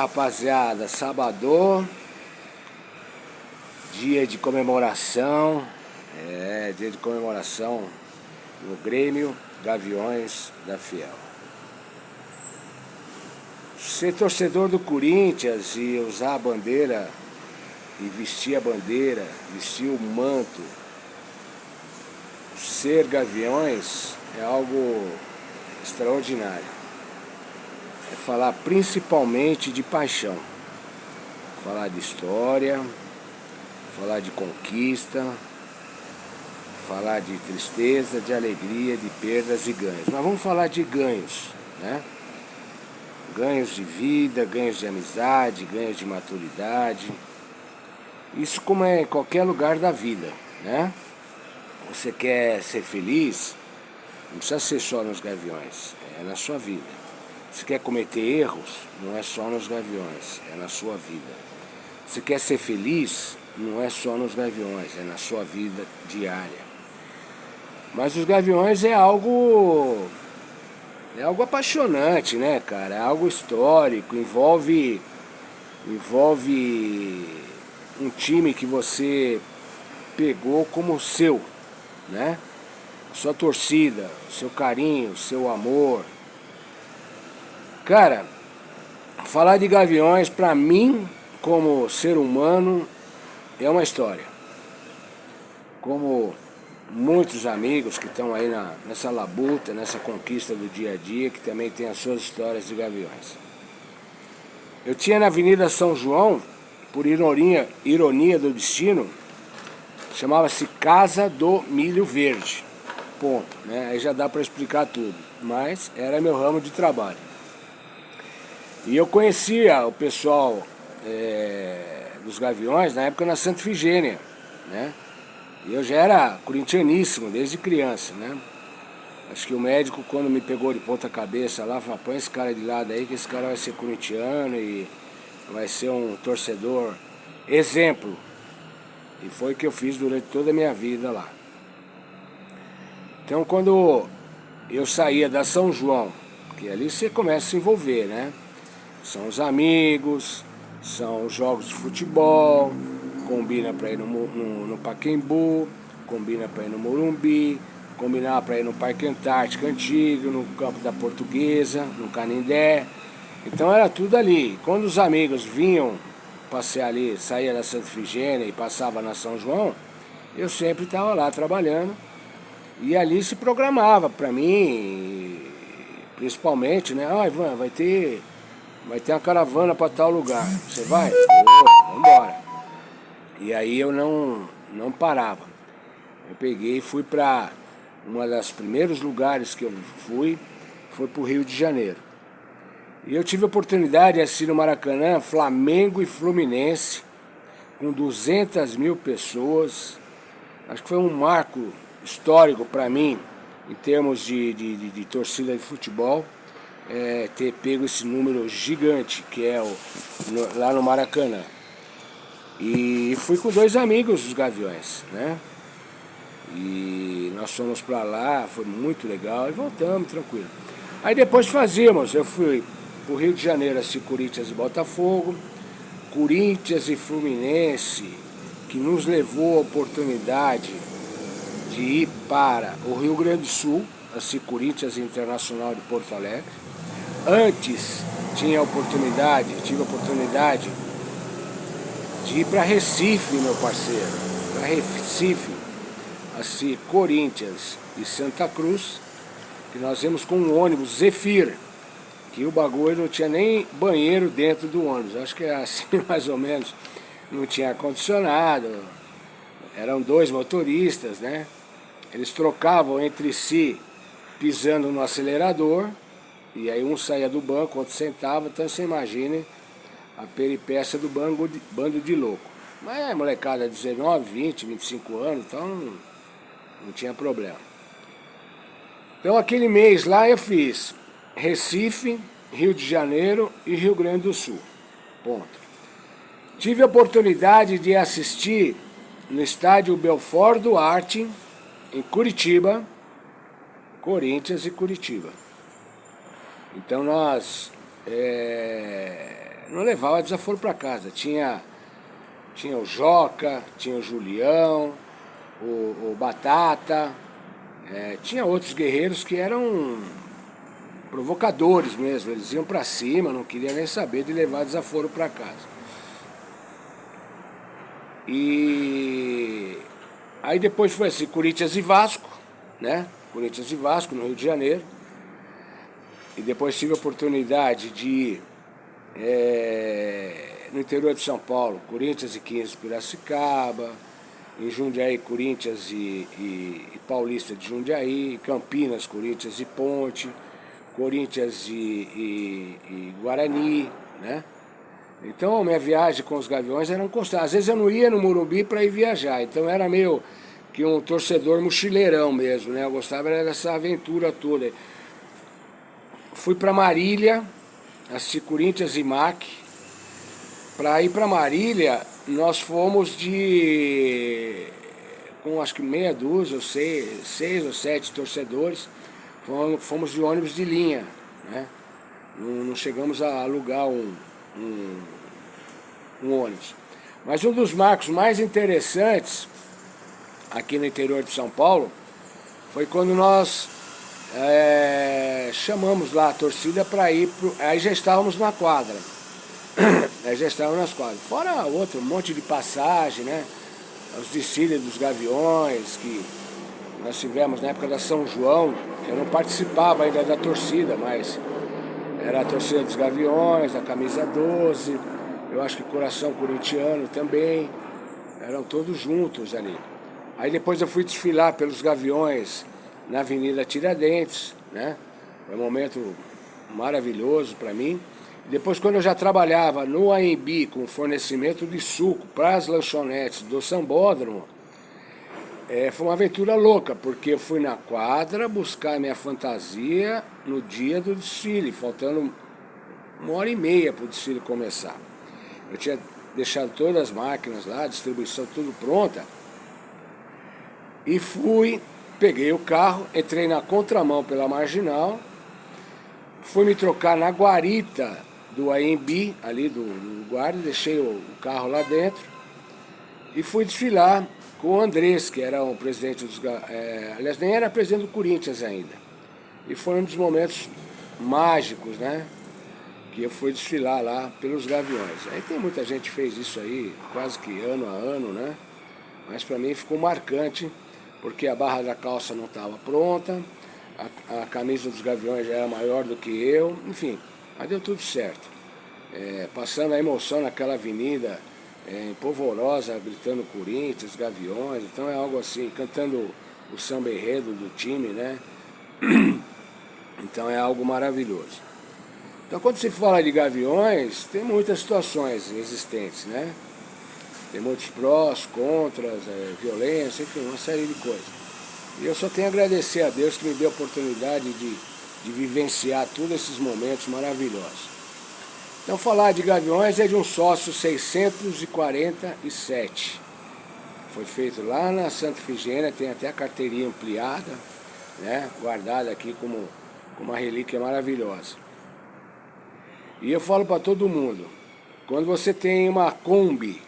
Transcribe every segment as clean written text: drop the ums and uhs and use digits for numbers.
rapaziada, sábado, dia de comemoração, dia de comemoração no Grêmio Gaviões da Fiel. Ser torcedor do Corinthians e usar a bandeira e vestir a bandeira, vestir o manto, ser Gaviões é algo extraordinário. É falar principalmente de paixão, falar de história, falar de conquista, falar de tristeza, de alegria, de perdas e ganhos. Mas vamos falar de ganhos, né? Ganhos de vida, ganhos de amizade, ganhos de maturidade. Isso como é em qualquer lugar da vida, né? Você quer ser feliz, não precisa ser só nos Gaviões, é na sua vida. Você quer cometer erros, não é só nos Gaviões, é na sua vida. Você quer ser feliz, não é só nos Gaviões, é na sua vida diária. Mas os Gaviões é algo apaixonante, né, cara? É algo histórico, envolve um time que você pegou como seu, né? Sua torcida, seu carinho, seu amor. Cara, falar de Gaviões, pra mim, como ser humano, é uma história. Como muitos amigos que estão aí nessa labuta, nessa conquista do dia a dia, que também tem as suas histórias de Gaviões. Eu tinha na Avenida São João, por ironia do destino, chamava-se Casa do Milho Verde. Ponto, né? Aí já dá para explicar tudo. Mas era meu ramo de trabalho. E eu conhecia o pessoal dos Gaviões na época na Santa Ifigênia, né? E eu já era corintianíssimo desde criança, né? Acho que o médico, quando me pegou de ponta cabeça lá, falou: põe esse cara de lado aí, que esse cara vai ser corintiano e vai ser um torcedor exemplo. E foi o que eu fiz durante toda a minha vida lá. Então, quando eu saía da São João, que ali você começa a se envolver, né? São os amigos, são os jogos de futebol, combina para ir no Pacaembu, combina para ir no Morumbi, combinava para ir no Parque Antártico Antigo, no Campo da Portuguesa, no Canindé. Então era tudo ali. Quando os amigos vinham passear ali, saía da Santa Ifigênia e passava na São João, eu sempre estava lá trabalhando. E ali se programava para mim, principalmente, né? Ah, Ivan, vai ter uma caravana para tal lugar. Você vai? Vamos embora. E aí eu não parava. Eu peguei e fui para uma das primeiros lugares que eu fui, foi para o Rio de Janeiro. E eu tive a oportunidade de assistir no Maracanã Flamengo e Fluminense, com 200 mil pessoas. Acho que foi um marco histórico para mim, em termos de torcida de futebol, ter pego esse número gigante que é lá no Maracanã. E fui com 2 amigos dos Gaviões, né? E nós fomos para lá, foi muito legal e voltamos tranquilo. Aí depois eu fui pro Rio de Janeiro assistir Corinthians e Botafogo, Corinthians e Fluminense, que nos levou a oportunidade de ir para o Rio Grande do Sul, assistir Corinthians Internacional de Porto Alegre. Antes tive a oportunidade de ir para Recife, meu parceiro, para Recife, assistir Corinthians e Santa Cruz, que nós íamos com um ônibus Zephyr, que o bagulho não tinha nem banheiro dentro do ônibus, acho que é assim mais ou menos, não tinha ar-condicionado, eram 2 motoristas, né? Eles trocavam entre si, pisando no acelerador, e aí um saía do banco, outro sentava, então você imagine a peripécia do bando de louco. Mas molecada, 19, 20, 25 anos, então não tinha problema. Então aquele mês lá eu fiz Recife, Rio de Janeiro e Rio Grande do Sul. Ponto. Tive a oportunidade de assistir no estádio Belfort Duarte, em Curitiba, Corinthians e Curitiba. Então nós não levava desaforo para casa. Tinha o Joca, tinha o Julião, o Batata, tinha outros guerreiros que eram provocadores mesmo. Eles iam para cima, não queriam nem saber de levar desaforo para casa. E aí depois foi assim, Corinthians e Vasco, né? Corinthians e Vasco, no Rio de Janeiro. E depois tive a oportunidade de ir no interior de São Paulo, Corinthians e 15 Piracicaba, em Jundiaí, Corinthians e Paulista de Jundiaí, Campinas, Corinthians e Ponte, Corinthians e Guarani, né? Então, minha viagem com os Gaviões era constante. Às vezes eu não ia no Morumbi para ir viajar, então era meio que um torcedor mochileirão mesmo, né? Eu gostava dessa aventura toda. Fui para Marília, assisti Corinthians e MAC. Para ir para Marília, nós fomos com acho que meia dúzia, ou seis ou sete torcedores, fomos de ônibus de linha, né? Não chegamos a alugar um ônibus. Mas um dos marcos mais interessantes aqui no interior de São Paulo foi quando nós chamamos lá a torcida para ir, aí já estávamos na quadra. Aí já estávamos nas quadras. Fora outro, um monte de passagem, né? Os desfiles dos Gaviões, que nós tivemos na época da São João. Eu não participava ainda da torcida, mas era a torcida dos Gaviões, da camisa 12, eu acho que Coração Corintiano também, eram todos juntos ali. Aí depois eu fui desfilar pelos Gaviões na Avenida Tiradentes, né? Foi um momento maravilhoso para mim. Depois, quando eu já trabalhava no AMB com fornecimento de suco para as lanchonetes do Sambódromo, foi uma aventura louca, porque eu fui na quadra buscar minha fantasia no dia do desfile, faltando 1h30 para o desfile começar. Eu tinha deixado todas as máquinas lá, a distribuição tudo pronta, e peguei o carro, entrei na contramão pela Marginal, fui me trocar na guarita do AMB, ali do guarda, deixei o carro lá dentro e fui desfilar com o Andrés, que era o presidente dos... aliás, nem era presidente do Corinthians ainda. E foi um dos momentos mágicos, né? Que eu fui desfilar lá pelos Gaviões. Aí tem muita gente que fez isso aí, quase que ano a ano, né? Mas para mim ficou marcante, porque a barra da calça não estava pronta, a camisa dos Gaviões já era maior do que eu, enfim, mas deu tudo certo. Passando a emoção naquela avenida polvorosa, gritando Corinthians, Gaviões, então é algo assim, cantando o samba enredo do time, né? Então é algo maravilhoso. Então quando se fala de Gaviões, tem muitas situações existentes, né? Tem muitos prós, contras, violência, enfim, uma série de coisas. E eu só tenho a agradecer a Deus que me deu a oportunidade de vivenciar todos esses momentos maravilhosos. Então falar de Gaviões é de um sócio 647. Foi feito lá na Santa Efigênia, tem até a carteirinha ampliada, né, guardada aqui como uma relíquia maravilhosa. E eu falo para todo mundo, quando você tem uma Kombi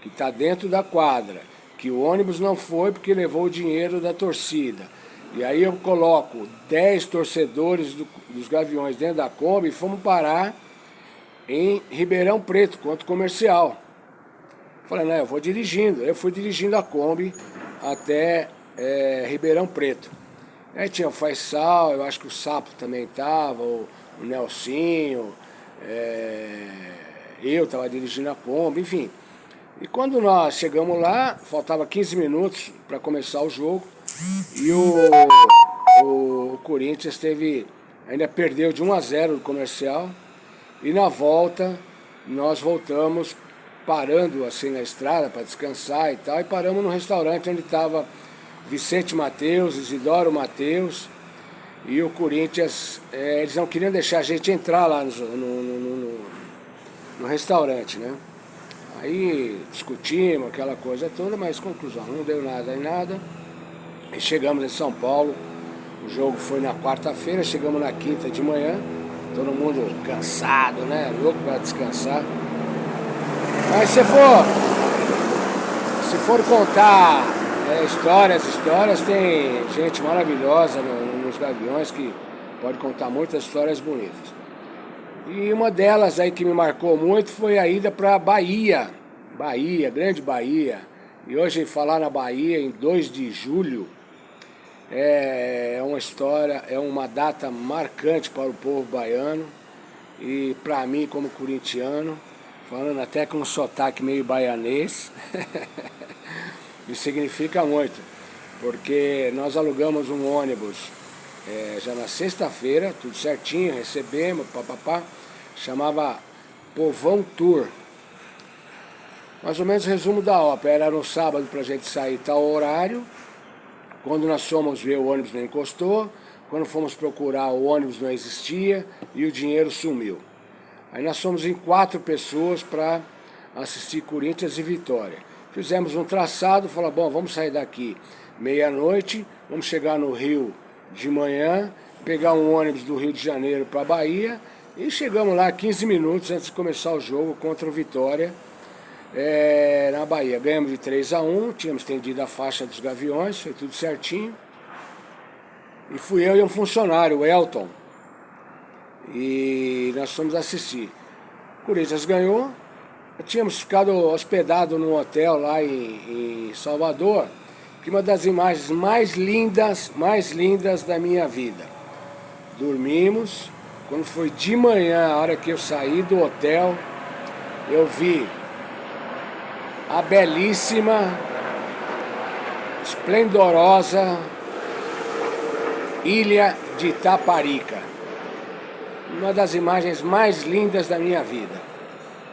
que está dentro da quadra, que o ônibus não foi porque levou o dinheiro da torcida, e aí eu coloco 10 torcedores dos Gaviões dentro da Kombi e fomos parar em Ribeirão Preto, ponto comercial. Falei, não, eu vou dirigindo. Eu fui dirigindo a Kombi até Ribeirão Preto. Aí tinha o Faisal, eu acho que o Sapo também estava, o Nelsinho, eu estava dirigindo a Kombi, enfim. E quando nós chegamos lá, faltava 15 minutos para começar o jogo, e o Corinthians ainda perdeu de 1-0 do comercial, e na volta nós voltamos parando assim na estrada para descansar e tal, e paramos no restaurante onde estava Vicente Mateus, Isidoro Mateus, e o Corinthians, eles não queriam deixar a gente entrar lá no restaurante, né? Aí discutimos aquela coisa toda, mas conclusão, não deu nada em nada. E chegamos em São Paulo, o jogo foi na quarta-feira, chegamos na quinta de manhã, todo mundo cansado, né? Louco para descansar. Mas se for contar histórias, tem gente maravilhosa nos Gaviões que pode contar muitas histórias bonitas. E uma delas aí que me marcou muito foi a ida para Bahia, Grande Bahia. E hoje falar na Bahia em 2 de julho é uma história, é uma data marcante para o povo baiano e para mim como corintiano, falando até com um sotaque meio baianês. Isso significa muito, porque nós alugamos um ônibus já na sexta-feira, tudo certinho, recebemos, papapá, chamava Povão Tour. Mais ou menos resumo da ópera, era no sábado para a gente sair tal horário, quando nós fomos ver o ônibus não encostou, quando fomos procurar o ônibus não existia e o dinheiro sumiu. Aí nós fomos em 4 pessoas para assistir Corinthians e Vitória. Fizemos um traçado, falamos, bom, vamos sair daqui meia-noite, vamos chegar no Rio de manhã, pegar um ônibus do Rio de Janeiro para Bahia e chegamos lá 15 minutos antes de começar o jogo contra o Vitória na Bahia. Ganhamos de 3-1, tínhamos estendido a faixa dos Gaviões, foi tudo certinho. E fui eu e um funcionário, o Elton, e nós fomos assistir. O Corinthians ganhou. Tínhamos ficado hospedado num hotel lá em Salvador, que é uma das imagens mais lindas da minha vida. Dormimos, quando foi de manhã, a hora que eu saí do hotel, eu vi a belíssima, esplendorosa Ilha de Itaparica. Uma das imagens mais lindas da minha vida.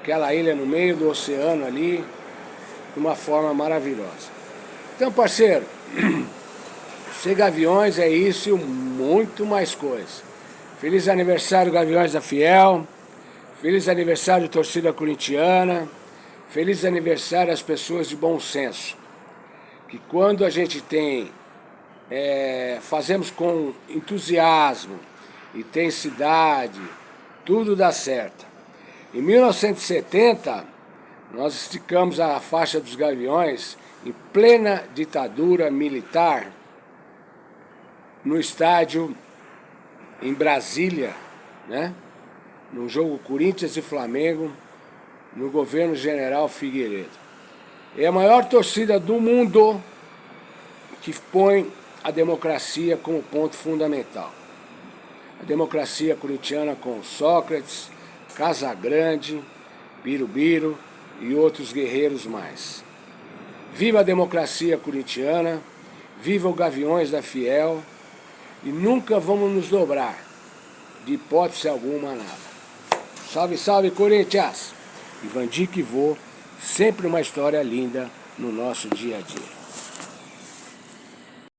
Aquela ilha no meio do oceano ali, de uma forma maravilhosa. Então, parceiro, ser Gaviões é isso e muito mais coisa. Feliz aniversário, Gaviões da Fiel. Feliz aniversário, torcida corintiana. Feliz aniversário às pessoas de bom senso. Que quando a gente fazemos com entusiasmo, intensidade, tudo dá certo. Em 1970, nós esticamos a faixa dos Gaviões em plena ditadura militar no estádio em Brasília, né? No jogo Corinthians e Flamengo, no governo General Figueiredo. É a maior torcida do mundo que põe a democracia como ponto fundamental. A democracia corintiana com Sócrates, Casagrande, Birubiru e outros guerreiros mais. Viva a democracia corintiana, viva o Gaviões da Fiel e nunca vamos nos dobrar, de hipótese alguma nada. Salve, salve Corinthians! Ivan Dick Vô, sempre uma história linda no nosso dia a dia.